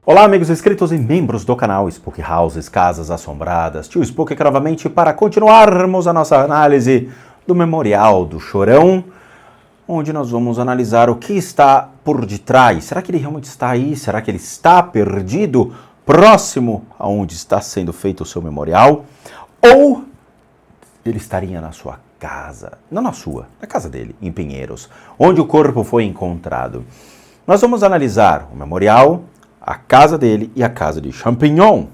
Olá, amigos inscritos e membros do canal Spook Houses, Casas Assombradas. Tio Spook aqui novamente para continuarmos a nossa análise do Memorial do Chorão, onde nós vamos analisar o que está por detrás. Será que ele realmente está aí? Será que ele está perdido, próximo aonde está sendo feito o seu memorial? Ou ele estaria na sua casa? Não na sua, na casa dele, em Pinheiros, onde o corpo foi encontrado. Nós vamos analisar o memorial, a casa dele e a casa de Champignon,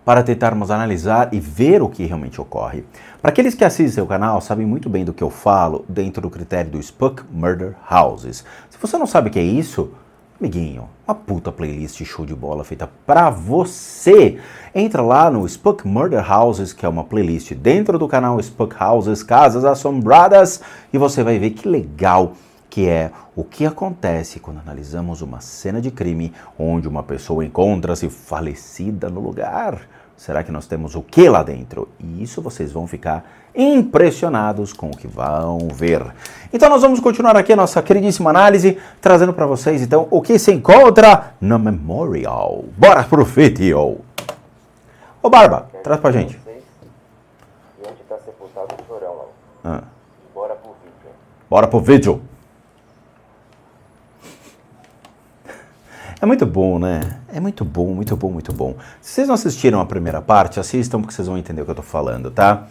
para tentarmos analisar e ver o que realmente ocorre. Para aqueles que assistem o canal, sabem muito bem do que eu falo dentro do critério do Spook Murder Houses. Se você não sabe o que é isso, amiguinho, uma puta playlist show de bola feita para você. Entra lá no Spook Murder Houses, que é uma playlist dentro do canal Spook Houses, Casas Assombradas, e você vai ver que legal que é o que acontece quando analisamos uma cena de crime onde uma pessoa encontra-se falecida no lugar. Será que nós temos o que lá dentro? E isso vocês vão ficar impressionados com o que vão ver. Então nós vamos continuar aqui a nossa queridíssima análise, trazendo para vocês então o que se encontra no Memorial. Bora pro vídeo! Ô Barba, traz pra gente. E onde está sepultado o Chorão lá. Bora pro vídeo. Bora pro vídeo! É muito bom, né? É muito bom, muito bom, muito bom. Se vocês não assistiram a primeira parte, assistam porque vocês vão entender o que eu tô falando, tá?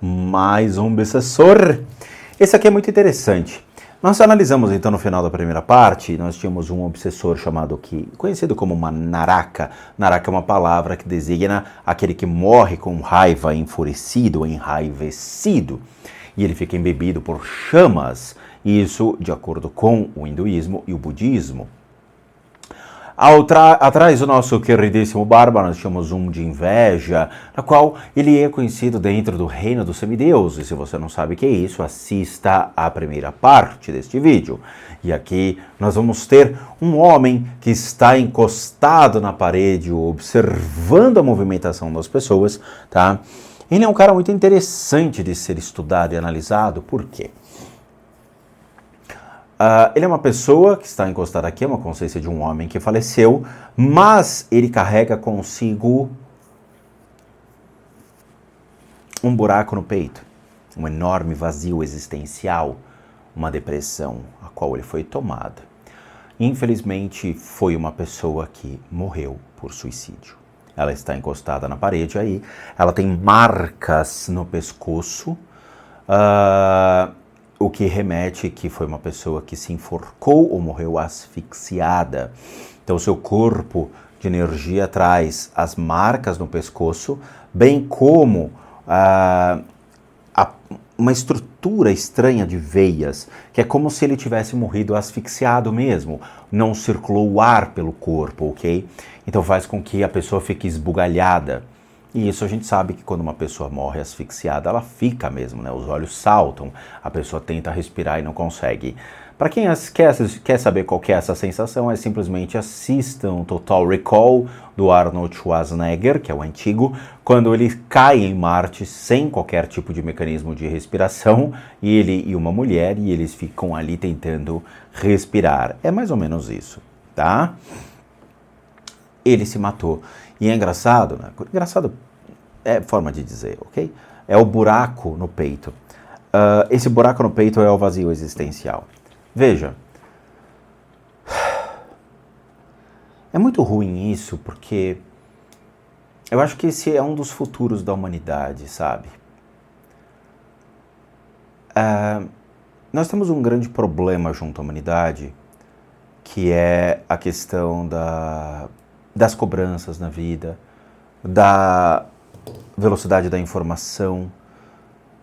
Mais um obsessor. Esse aqui é muito interessante. Nós analisamos então no final da primeira parte, nós tínhamos um obsessor chamado aqui, conhecido como uma naraka. Naraka é uma palavra que designa aquele que morre com raiva, enfurecido, enraivecido. E ele fica embebido por chamas, isso de acordo com o hinduísmo e o budismo. Atrás do nosso queridíssimo Barba, nós tínhamos um de inveja, na qual ele é conhecido dentro do reino dos semideuses. E se você não sabe o que é isso, assista a primeira parte deste vídeo. E aqui nós vamos ter um homem que está encostado na parede, observando a movimentação das pessoas, tá? Ele é um cara muito interessante de ser estudado e analisado. Por quê? Ele é uma pessoa que está encostada aqui, é uma consciência de um homem que faleceu, mas ele carrega consigo um buraco no peito, um enorme vazio existencial, uma depressão a qual ele foi tomado. Infelizmente, foi uma pessoa que morreu por suicídio. Ela está encostada na parede aí, ela tem marcas no pescoço, o que remete que foi uma pessoa que se enforcou ou morreu asfixiada. Então, seu corpo de energia traz as marcas no pescoço, bem como uma estrutura estranha de veias, que é como se ele tivesse morrido asfixiado mesmo, não circulou o ar pelo corpo, ok? Então faz com que a pessoa fique esbugalhada. E isso a gente sabe que quando uma pessoa morre asfixiada, ela fica mesmo, né? Os olhos saltam, a pessoa tenta respirar e não consegue. Para quem quer saber qual que é essa sensação, é simplesmente assistam Total Recall do Arnold Schwarzenegger, que é o antigo, quando ele cai em Marte sem qualquer tipo de mecanismo de respiração, e ele e uma mulher, e eles ficam ali tentando respirar. É mais ou menos isso, tá? Ele se matou. E é engraçado, né? Engraçado é forma de dizer, ok? É o buraco no peito. Esse buraco no peito é o vazio existencial. Veja, é muito ruim isso, porque eu acho que esse é um dos futuros da humanidade, sabe? Nós temos um grande problema junto à humanidade, que é a questão das cobranças na vida, da velocidade da informação,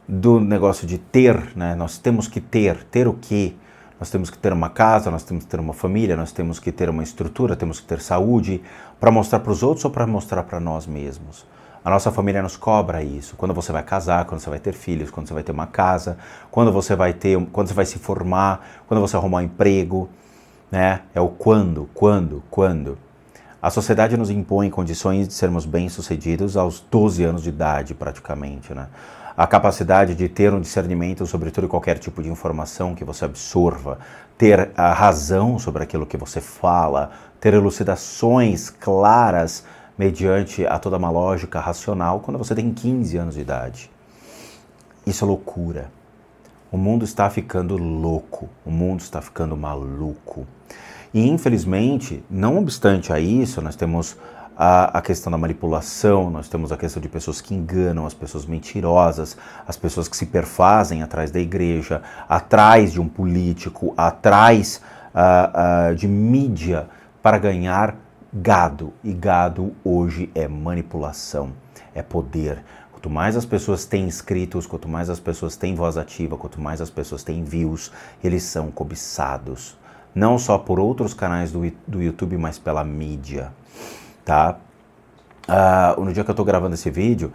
do negócio de ter, né? Nós temos que ter o quê? Nós temos que ter uma casa, nós temos que ter uma família, nós temos que ter uma estrutura, temos que ter saúde, para mostrar para os outros ou para mostrar para nós mesmos. A nossa família nos cobra isso. Quando você vai casar, quando você vai ter filhos, quando você vai ter uma casa, quando você vai se formar, quando você arrumar um emprego, né? É o quando. A sociedade nos impõe condições de sermos bem-sucedidos aos 12 anos de idade, praticamente, né? a capacidade de ter um discernimento sobre todo e qualquer tipo de informação que você absorva, ter a razão sobre aquilo que você fala, ter elucidações claras mediante a toda uma lógica racional quando você tem 15 anos de idade. Isso é loucura. O mundo está ficando louco, o mundo está ficando maluco. E infelizmente, não obstante a isso, nós temos a questão da manipulação, nós temos a questão de pessoas que enganam, as pessoas mentirosas, as pessoas que se perfazem atrás da igreja, atrás de um político, atrás de mídia para ganhar gado. E gado hoje é manipulação, é poder. Quanto mais as pessoas têm inscritos, quanto mais as pessoas têm voz ativa, quanto mais as pessoas têm views, eles são cobiçados. Não só por outros canais do YouTube, mas pela mídia. Tá? No dia que eu estou gravando esse vídeo,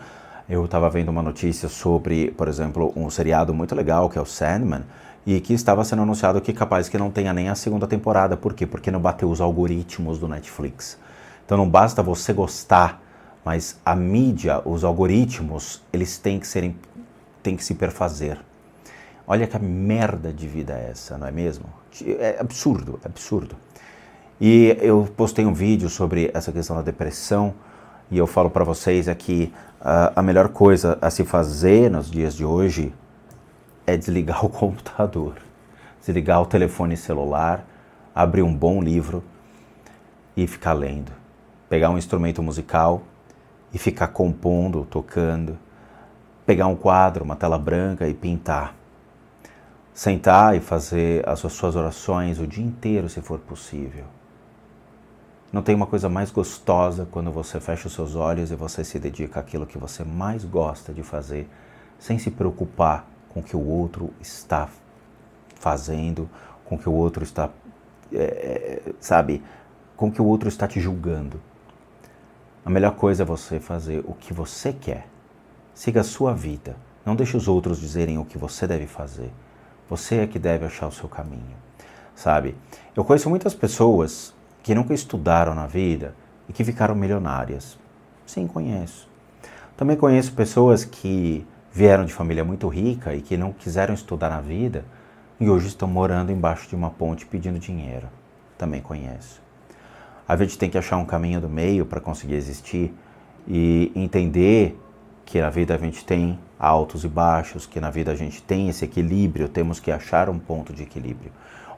eu estava vendo uma notícia sobre, por exemplo, um seriado muito legal, que é o Sandman, e que estava sendo anunciado que capaz que não tenha nem a segunda temporada. Por quê? Porque não bateu os algoritmos do Netflix. Então não basta você gostar, mas a mídia, os algoritmos, eles têm que se perfazer. Olha que merda de vida é essa, não é mesmo? É absurdo, é absurdo. E eu postei um vídeo sobre essa questão da depressão e eu falo para vocês aqui, a melhor coisa a se fazer nos dias de hoje é desligar o computador, desligar o telefone celular, abrir um bom livro e ficar lendo. Pegar um instrumento musical e ficar compondo, tocando. Pegar um quadro, uma tela branca e pintar. Sentar e fazer as suas orações o dia inteiro, se for possível. Não tem uma coisa mais gostosa quando você fecha os seus olhos e você se dedica àquilo que você mais gosta de fazer, sem se preocupar com o que o outro está fazendo, com o que o outro está, com o que o outro está te julgando. A melhor coisa é você fazer o que você quer. Siga a sua vida. Não deixe os outros dizerem o que você deve fazer. Você é que deve achar o seu caminho, sabe? Eu conheço muitas pessoas que nunca estudaram na vida e que ficaram milionárias. Sim, conheço. Também conheço pessoas que vieram de família muito rica e que não quiseram estudar na vida e hoje estão morando embaixo de uma ponte pedindo dinheiro. Também conheço. A gente tem que achar um caminho do meio para conseguir existir e entender que na vida a gente tem altos e baixos, que na vida a gente tem esse equilíbrio, temos que achar um ponto de equilíbrio.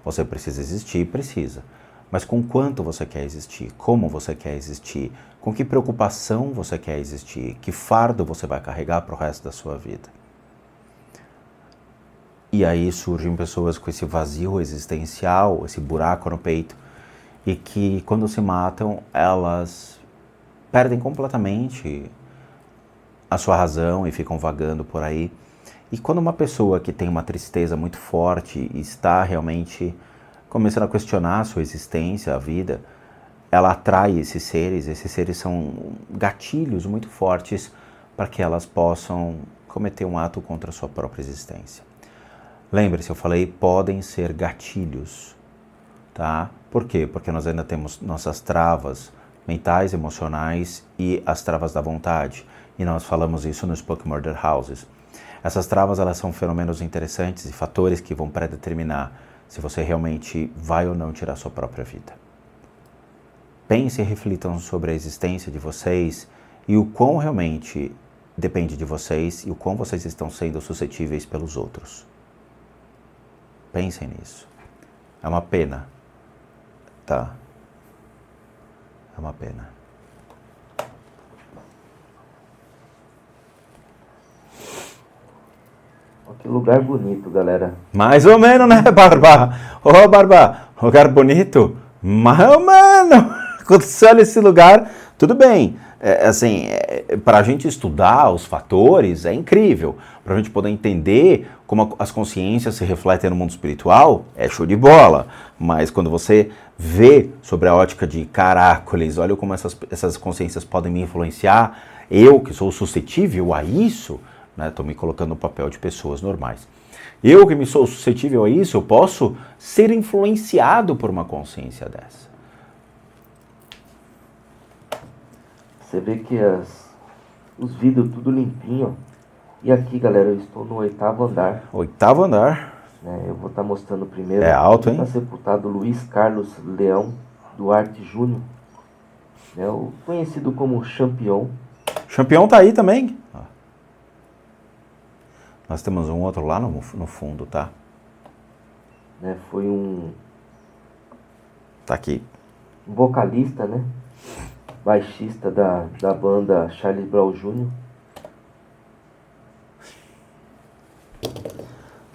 Você precisa existir? Precisa. Mas com quanto você quer existir? Como você quer existir? Com que preocupação você quer existir? Que fardo você vai carregar para o resto da sua vida? E aí surgem pessoas com esse vazio existencial, esse buraco no peito, e que quando se matam, elas perdem completamente a sua razão e ficam vagando por aí. E quando uma pessoa que tem uma tristeza muito forte e está realmente começando a questionar a sua existência, a vida, ela atrai esses seres são gatilhos muito fortes para que elas possam cometer um ato contra a sua própria existência. Lembre-se, eu falei, podem ser gatilhos, tá? Por quê? Porque nós ainda temos nossas travas mentais, emocionais e as travas da vontade. E nós falamos isso no Spook Murder Houses. Essas travas, elas são fenômenos interessantes e fatores que vão predeterminar se você realmente vai ou não tirar sua própria vida. Pense e reflitam sobre a existência de vocês e o quão realmente depende de vocês e o quão vocês estão sendo suscetíveis pelos outros. Pensem nisso. É uma pena, tá? É uma pena. Que lugar bonito, galera. Mais ou menos, né, Barba? Ô, Barba, lugar bonito? Mais ou menos. Quando você olha esse lugar, tudo bem. Para a gente estudar os fatores, é incrível. Para a gente poder entender como as consciências se refletem no mundo espiritual, é show de bola. Mas quando você vê sobre a ótica de caracoles, olha como essas consciências podem me influenciar, eu que sou suscetível a isso, estou me colocando no papel de pessoas normais. Eu que me sou suscetível a isso, eu posso ser influenciado por uma consciência dessa. Você vê que os vidros tudo limpinho. E aqui, galera, eu estou no 8º andar. 8º andar. Né? Eu vou estar mostrando primeiro. É alto, hein? Está sepultado Luiz Carlos Leão Duarte Júnior, né? O conhecido como Champion. Champion tá aí também. Nós temos um outro lá no fundo, tá? Né? Foi um Tá aqui. vocalista, né? Baixista da banda Charlie Brown Jr.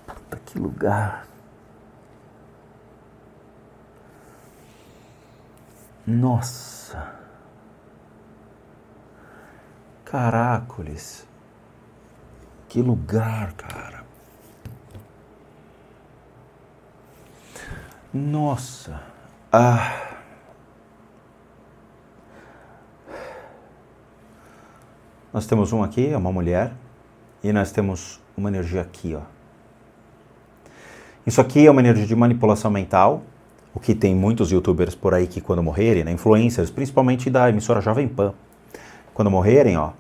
Puta, que lugar. Nossa. Caracoles. Que lugar, cara. Nossa. Nós temos um aqui, é uma mulher, e nós temos uma energia aqui, ó. Isso aqui é uma energia de manipulação mental, o que tem muitos youtubers por aí que quando morrerem, né, influencers, principalmente da emissora Jovem Pan, quando morrerem, ó,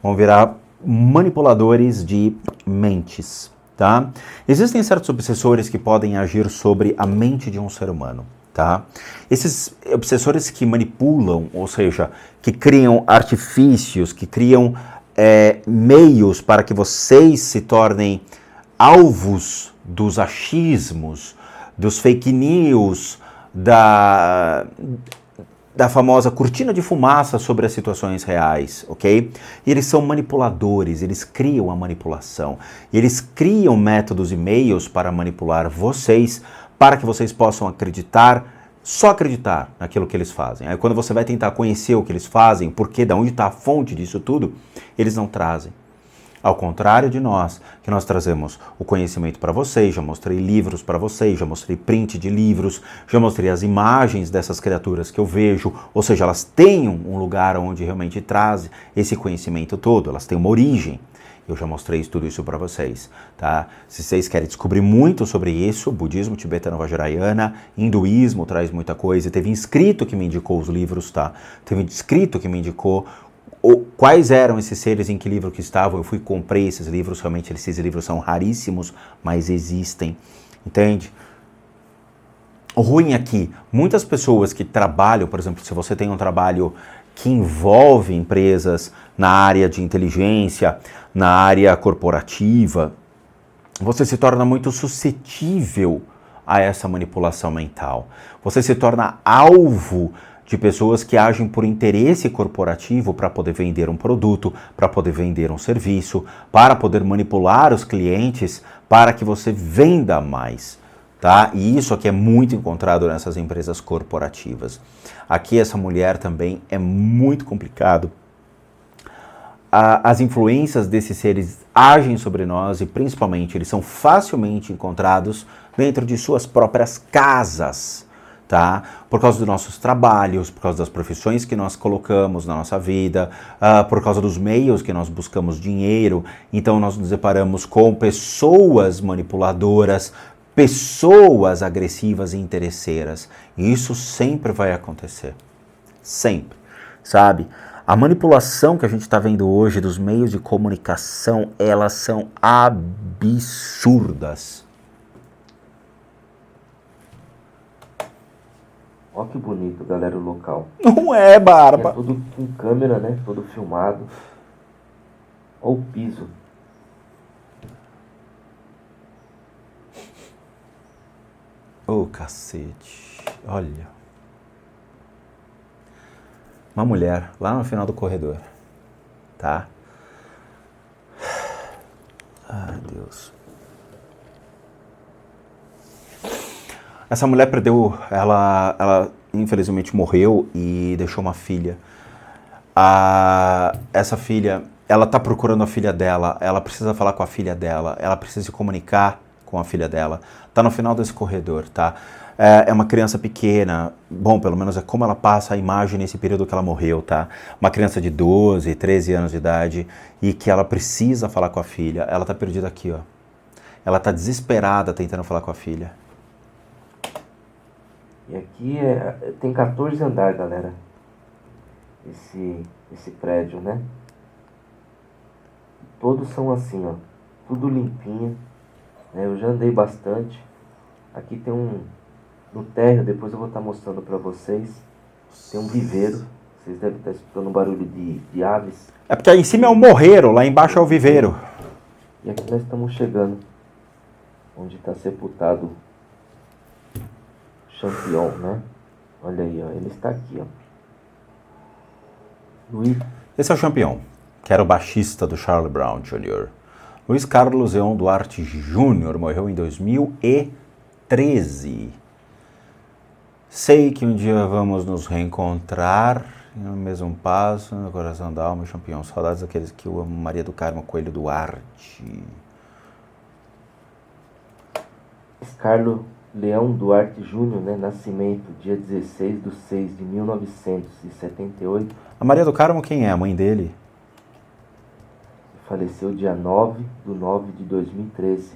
vão virar manipuladores de mentes, tá? Existem certos obsessores que podem agir sobre a mente de um ser humano, tá? Esses obsessores que manipulam, ou seja, que criam artifícios, que criam meios para que vocês se tornem alvos dos achismos, dos fake news, da famosa cortina de fumaça sobre as situações reais, ok? E eles são manipuladores, eles criam a manipulação. E eles criam métodos e meios para manipular vocês, para que vocês possam acreditar, só acreditar naquilo que eles fazem. Aí quando você vai tentar conhecer o que eles fazem, porque de onde está a fonte disso tudo, eles não trazem. Ao contrário de nós, que nós trazemos o conhecimento para vocês, já mostrei livros para vocês, já mostrei print de livros, já mostrei as imagens dessas criaturas que eu vejo, ou seja, elas têm um lugar onde realmente traz esse conhecimento todo, elas têm uma origem. Eu já mostrei tudo isso para vocês, tá? Se vocês querem descobrir muito sobre isso, budismo tibetano-vajrayana, hinduísmo traz muita coisa. Teve inscrito que me indicou os livros, tá? Teve inscrito que me indicou quais eram esses seres, em que livro que estavam. Eu fui e comprei esses livros, realmente esses livros são raríssimos, mas existem, entende? O ruim aqui, muitas pessoas que trabalham, por exemplo, se você tem um trabalho que envolve empresas na área de inteligência, na área corporativa, você se torna muito suscetível a essa manipulação mental. Você se torna alvo de pessoas que agem por interesse corporativo para poder vender um produto, para poder vender um serviço, para poder manipular os clientes para que você venda mais. Tá? E isso aqui é muito encontrado nessas empresas corporativas. Aqui essa mulher também é muito complicado. As influências desses seres agem sobre nós e principalmente eles são facilmente encontrados dentro de suas próprias casas, tá? Por causa dos nossos trabalhos, por causa das profissões que nós colocamos na nossa vida, por causa dos meios que nós buscamos dinheiro. Então nós nos deparamos com pessoas manipuladoras, pessoas agressivas e interesseiras. E isso sempre vai acontecer. Sempre, sabe? A manipulação que a gente está vendo hoje dos meios de comunicação, elas são absurdas. Olha que bonito, galera, o local. Não é, Barba? É tudo com câmera, né? Todo filmado. Olha o piso. Ô, cacete. Olha. Uma mulher lá no final do corredor, tá? Ai, Deus. Essa mulher perdeu, ela infelizmente morreu e deixou uma filha. Essa filha, ela tá procurando a filha dela, ela precisa falar com a filha dela, ela precisa se comunicar com a filha dela. Tá no final desse corredor, tá? É uma criança pequena, bom, pelo menos é como ela passa a imagem nesse período que ela morreu, tá? Uma criança de 12, 13 anos de idade e que ela precisa falar com a filha. Ela tá perdida aqui, ó. Ela tá desesperada tentando falar com a filha. E aqui tem 14 andares, galera. Esse prédio, né? Todos são assim, ó. Tudo limpinho. Né? Eu já andei bastante. Aqui tem no térreo, depois eu vou estar mostrando para vocês. Tem um viveiro. Vocês devem estar escutando um barulho de aves. É porque aí em cima é o morreiro, lá embaixo é o viveiro. E aqui nós estamos chegando. Onde está sepultado Champion, né? Olha aí, ó. Ele está aqui, ó. Luiz. Esse é o Champion, que era o baixista do Charlie Brown Jr. Luiz Carlos Leon Duarte Jr. morreu em 2013. Sei que um dia vamos nos reencontrar no mesmo passo, no coração da alma, Champion. Saudades daqueles que eu amo, Maria do Carmo Coelho Duarte. Carlos Leão Duarte Júnior, né? Nascimento, dia 16/6/1978. A Maria do Carmo quem é? A mãe dele? Faleceu dia 9/9/2013.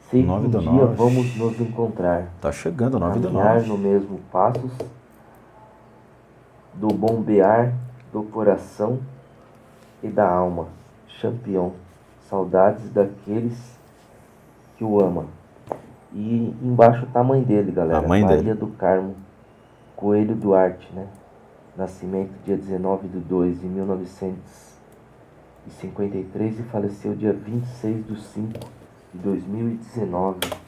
Sei que 9 um do dia 9. vamos nos encontrar. Tá chegando, 9 do Caminhar 9. no mesmo passos do bombear do coração e da alma. Champion. Saudades daqueles que o ama. E embaixo tá a mãe dele, galera. A mãe Maria dele. do Carmo Coelho Duarte, né? Nascimento dia 19/2/1953 e faleceu dia 26/5/2019.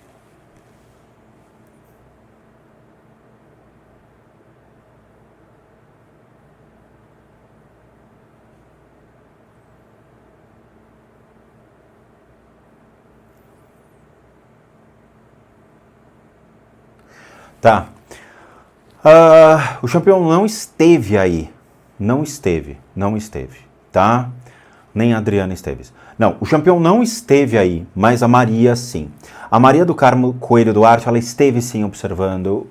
Tá. O Champion não esteve aí. Não esteve, tá? Nem a Adriana Esteves. Não, o Champion não esteve aí, mas a Maria sim. A Maria do Carmo Coelho Duarte, ela esteve sim observando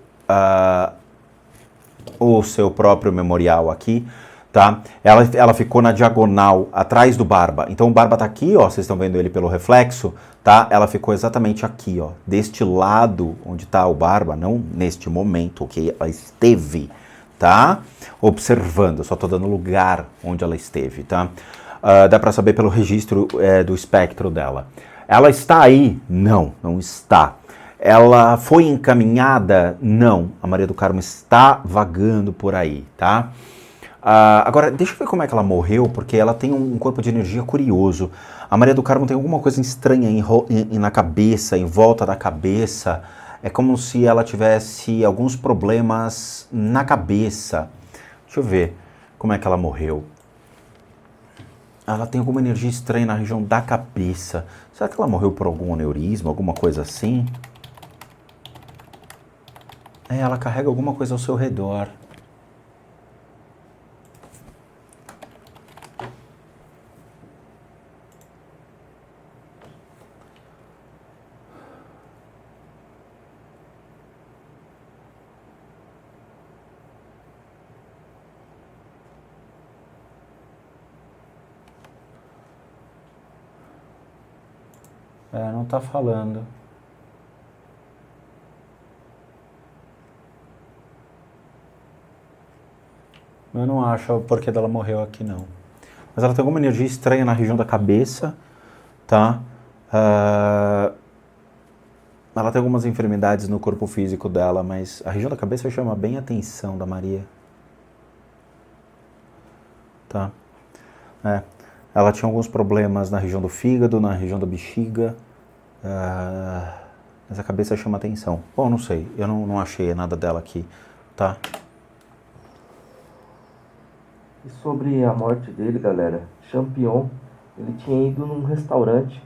o seu próprio memorial aqui, tá? Ela ficou na diagonal, atrás do Barba. Então o Barba tá aqui, ó, vocês estão vendo ele pelo reflexo, tá? Ela ficou exatamente aqui, ó, deste lado onde tá o Barba, não neste momento, ok? Ela esteve, tá? Observando, só tô dando lugar onde ela esteve, tá? Dá pra saber pelo registro do espectro dela. Ela está aí? Não, não está. Ela foi encaminhada? Não. A Maria do Carmo está vagando por aí, tá? Agora, deixa eu ver como é que ela morreu, porque ela tem um corpo de energia curioso. A Maria do Carmo tem alguma coisa estranha na cabeça, em volta da cabeça. É como se ela tivesse alguns problemas na cabeça. Deixa eu ver como é que ela morreu. Ela tem alguma energia estranha na região da cabeça. Será que ela morreu por algum aneurisma, alguma coisa assim? Ela carrega alguma coisa ao seu redor. Não tá falando. Eu não acho o porquê dela morreu aqui, não. Mas ela tem alguma energia estranha na região da cabeça, tá? Ela tem algumas enfermidades no corpo físico dela, mas a região da cabeça chama bem a atenção da Maria. Tá? Ela tinha alguns problemas na região do fígado, na região da bexiga. Mas a cabeça chama atenção. Bom, não sei, eu não achei nada dela aqui, tá? E sobre a morte dele, galera, Champion, ele tinha ido num restaurante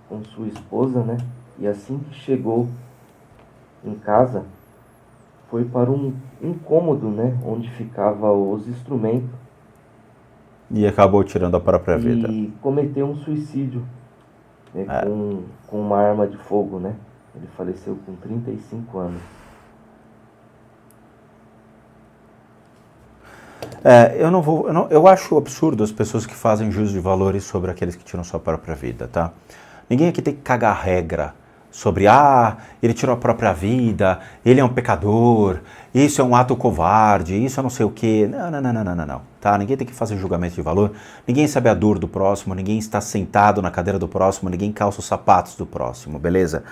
com sua esposa, né? E assim que chegou em casa, foi para um cômodo, né? Onde ficavam os instrumentos. E acabou tirando a própria vida. E cometeu um suicídio, né? Com uma arma de fogo, né? Ele faleceu com 35 anos. Eu acho absurdo as pessoas que fazem juízo de valores sobre aqueles que tiram sua própria vida, tá? Ninguém aqui tem que cagar regra sobre, ele tirou a própria vida, ele é um pecador, isso é um ato covarde, isso é não sei o quê. Não. tá? Ninguém tem que fazer julgamento de valor, ninguém sabe a dor do próximo, ninguém está sentado na cadeira do próximo, ninguém calça os sapatos do próximo, beleza?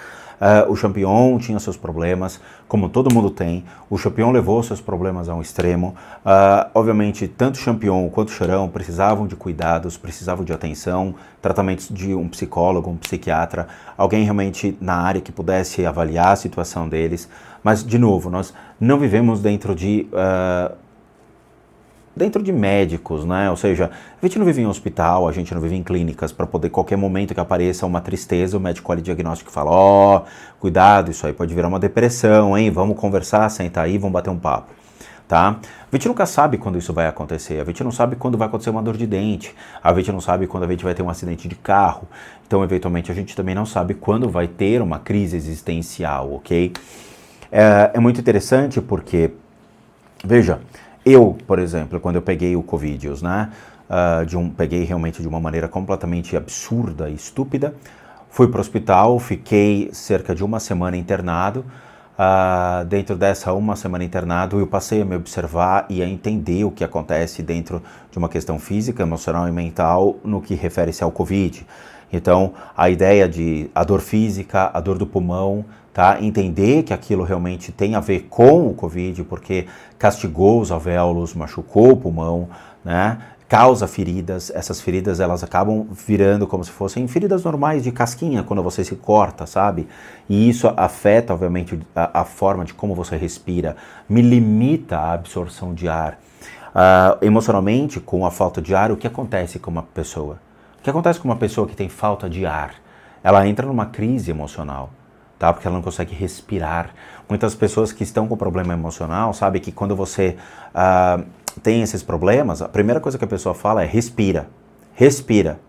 O Champion tinha seus problemas, como todo mundo tem. O Champion levou seus problemas a um extremo. Obviamente, tanto o Champion quanto o Chorão precisavam de cuidados, precisavam de atenção, tratamentos de um psicólogo, um psiquiatra, alguém realmente na área que pudesse avaliar a situação deles. Mas, de novo, nós não vivemos dentro de médicos, né? Ou seja, a gente não vive em hospital, a gente não vive em clínicas para poder, qualquer momento que apareça uma tristeza, o médico olha o diagnóstico e fala, ó, cuidado, isso aí pode virar uma depressão, hein? Vamos conversar, senta aí, vamos bater um papo, tá? A gente nunca sabe quando isso vai acontecer, a gente não sabe quando vai acontecer uma dor de dente, a gente não sabe quando a gente vai ter um acidente de carro, então, eventualmente, a gente também não sabe quando vai ter uma crise existencial, ok? É muito interessante porque, veja, eu, por exemplo, quando eu peguei o Covid, né, peguei realmente de uma maneira completamente absurda e estúpida, fui para o hospital, fiquei cerca de uma semana internado. Dentro dessa uma semana internado, eu passei a me observar e a entender o que acontece dentro de uma questão física, emocional e mental no que refere-se ao Covid. Então, a ideia de a dor física, a dor do pulmão, tá? Entender que aquilo realmente tem a ver com o Covid, porque castigou os alvéolos, machucou o pulmão, né? Causa feridas, essas feridas elas acabam virando como se fossem feridas normais de casquinha, quando você se corta, sabe? E isso afeta, obviamente, a forma de como você respira, me limita a absorção de ar. Emocionalmente, com a falta de ar, o que acontece com uma pessoa? O que acontece com uma pessoa que tem falta de ar? Ela entra numa crise emocional, tá? Porque ela não consegue respirar. Muitas pessoas que estão com problema emocional, sabe que quando você tem esses problemas, a primeira coisa que a pessoa fala é respira, respira,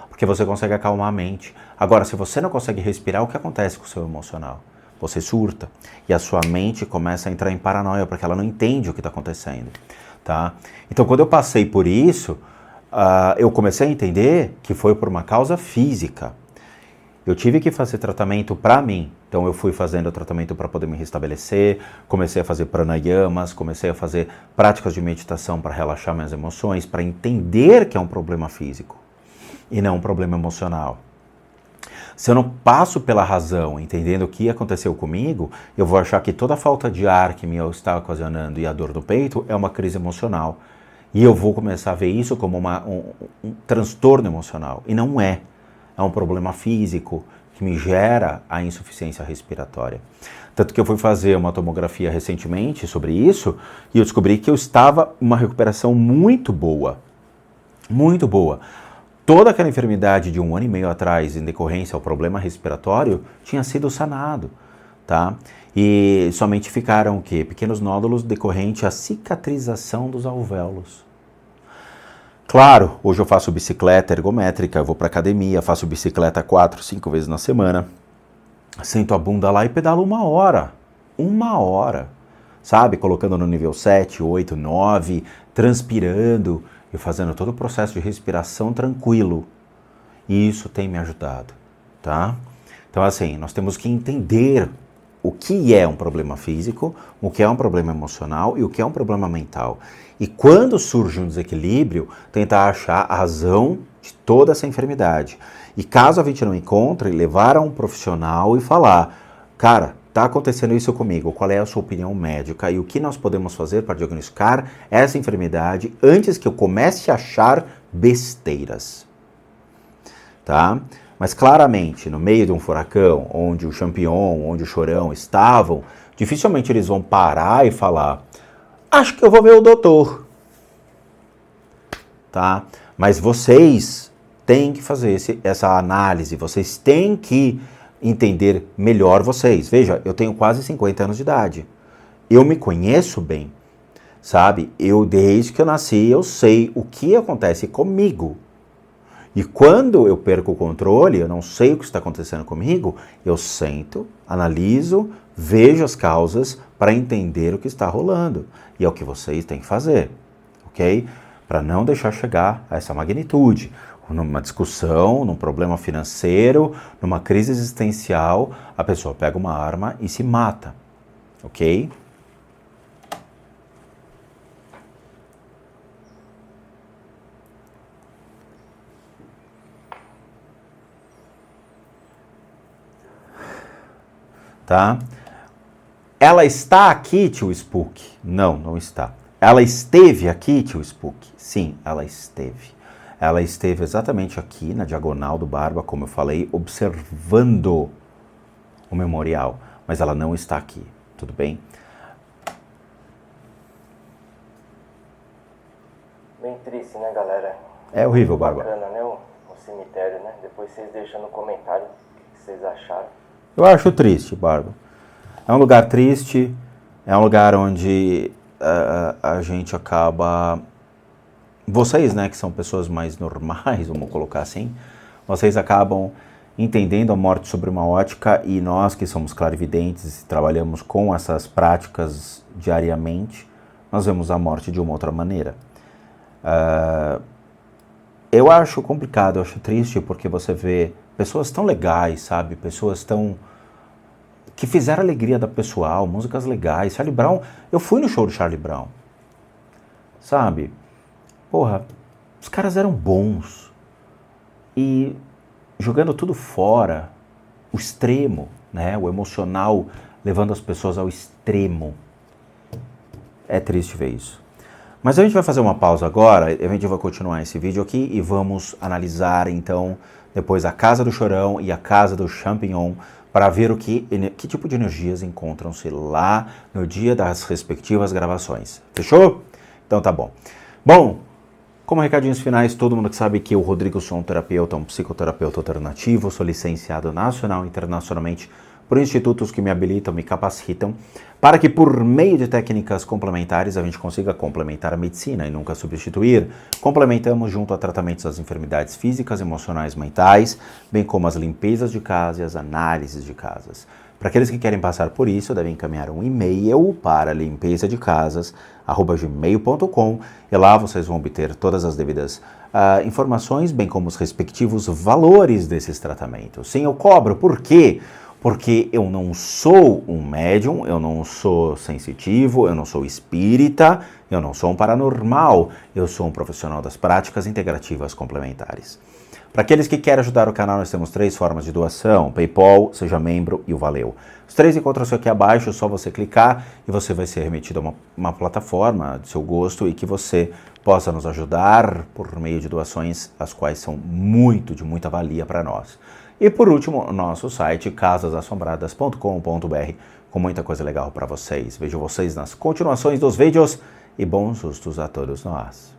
porque você consegue acalmar a mente. Agora, se você não consegue respirar, o que acontece com o seu emocional? Você surta e a sua mente começa a entrar em paranoia, porque ela não entende o que está acontecendo, tá? Então, quando eu passei por isso, eu comecei a entender que foi por uma causa física. Eu tive que fazer tratamento para mim, então eu fui fazendo tratamento para poder me restabelecer, comecei a fazer pranayamas, comecei a fazer práticas de meditação para relaxar minhas emoções, para entender que é um problema físico e não um problema emocional. Se eu não passo pela razão, entendendo o que aconteceu comigo, eu vou achar que toda a falta de ar que me está ocasionando e a dor no peito é uma crise emocional. E eu vou começar a ver isso como um transtorno emocional. E não é. É um problema físico que me gera a insuficiência respiratória. Tanto que eu fui fazer uma tomografia recentemente sobre isso e eu descobri que eu estava em uma recuperação muito boa. Muito boa. Toda aquela enfermidade de 1 ano e meio atrás, em decorrência ao problema respiratório, tinha sido sanado, tá? E somente ficaram o quê? Pequenos nódulos decorrente à cicatrização dos alvéolos. Claro, hoje eu faço bicicleta ergométrica, eu vou para academia, faço bicicleta 4, 5 vezes na semana, sento a bunda lá e pedalo 1 hora. 1 hora, sabe? Colocando no nível 7, 8, 9, transpirando e fazendo todo o processo de respiração tranquilo. E isso tem me ajudado, tá? Então, assim, nós temos que entender o que é um problema físico, o que é um problema emocional e o que é um problema mental. E quando surge um desequilíbrio, tentar achar a razão de toda essa enfermidade. E caso a gente não encontre, levar a um profissional e falar, cara, está acontecendo isso comigo, qual é a sua opinião médica e o que nós podemos fazer para diagnosticar essa enfermidade antes que eu comece a achar besteiras, tá? Mas claramente, no meio de um furacão, onde o Champion, onde o Chorão estavam, dificilmente eles vão parar e falar, acho que eu vou ver o doutor, tá? Mas vocês têm que fazer essa análise, vocês têm que entender melhor vocês. Veja, eu tenho quase 50 anos de idade, eu me conheço bem, sabe? Desde que eu nasci, eu sei o que acontece comigo. E quando eu perco o controle, eu não sei o que está acontecendo comigo, eu sento, analiso, vejo as causas para entender o que está rolando. E é o que vocês têm que fazer, ok? Para não deixar chegar a essa magnitude. Numa discussão, num problema financeiro, numa crise existencial, a pessoa pega uma arma e se mata, ok? tá? Ela está aqui, tio Spook? Não, não está. Ela esteve aqui, tio Spook? Sim, ela esteve. Ela esteve exatamente aqui, na diagonal do Barba, como eu falei, observando o memorial. Mas ela não está aqui, tudo bem? Bem triste, né, galera? É horrível, Barba. Bacana, né, o cemitério, né? Depois vocês deixam no comentário o que vocês acharam. Eu acho triste, Barba. É um lugar triste, é um lugar onde a gente acaba... Vocês, né, que são pessoas mais normais, vamos colocar assim, vocês acabam entendendo a morte sobre uma ótica, e nós que somos clarividentes e trabalhamos com essas práticas diariamente, nós vemos a morte de uma outra maneira. Eu acho complicado, eu acho triste, porque você vê pessoas tão legais, sabe? Pessoas tão... que fizeram a alegria da pessoal, músicas legais. Charlie Brown, eu fui no show do Charlie Brown, sabe? Porra, os caras eram bons. E jogando tudo fora, o extremo, né? O emocional levando as pessoas ao extremo. É triste ver isso. Mas a gente vai fazer uma pausa agora, a gente vai continuar esse vídeo aqui e vamos analisar então depois a Casa do Chorão e a Casa do Champignon para ver que tipo de energias encontram-se lá no dia das respectivas gravações. Fechou? Então tá bom. Bom, como recadinhos finais, todo mundo que sabe que eu, Rodrigo, sou um terapeuta, um psicoterapeuta alternativo, sou licenciado nacional e internacionalmente por institutos que me habilitam, me capacitam, para que por meio de técnicas complementares a gente consiga complementar a medicina e nunca substituir. Complementamos junto a tratamentos das enfermidades físicas, emocionais, mentais, bem como as limpezas de casa e as análises de casas. Para aqueles que querem passar por isso, devem encaminhar um e-mail para limpezadecasas@gmail.com e lá vocês vão obter todas as devidas informações, bem como os respectivos valores desses tratamentos. Sim, eu cobro. Por quê? Porque eu não sou um médium, eu não sou sensitivo, eu não sou espírita, eu não sou um paranormal, eu sou um profissional das práticas integrativas complementares. Para aqueles que querem ajudar o canal, nós temos 3 formas de doação: PayPal, Seja Membro e o Valeu. Os 3 encontram-se aqui abaixo, é só você clicar e você vai ser remetido a uma plataforma do seu gosto e que você possa nos ajudar por meio de doações, as quais são de muita valia para nós. E por último, o nosso site casasassombradas.com.br, com muita coisa legal para vocês. Vejo vocês nas continuações dos vídeos e bons sustos a todos nós.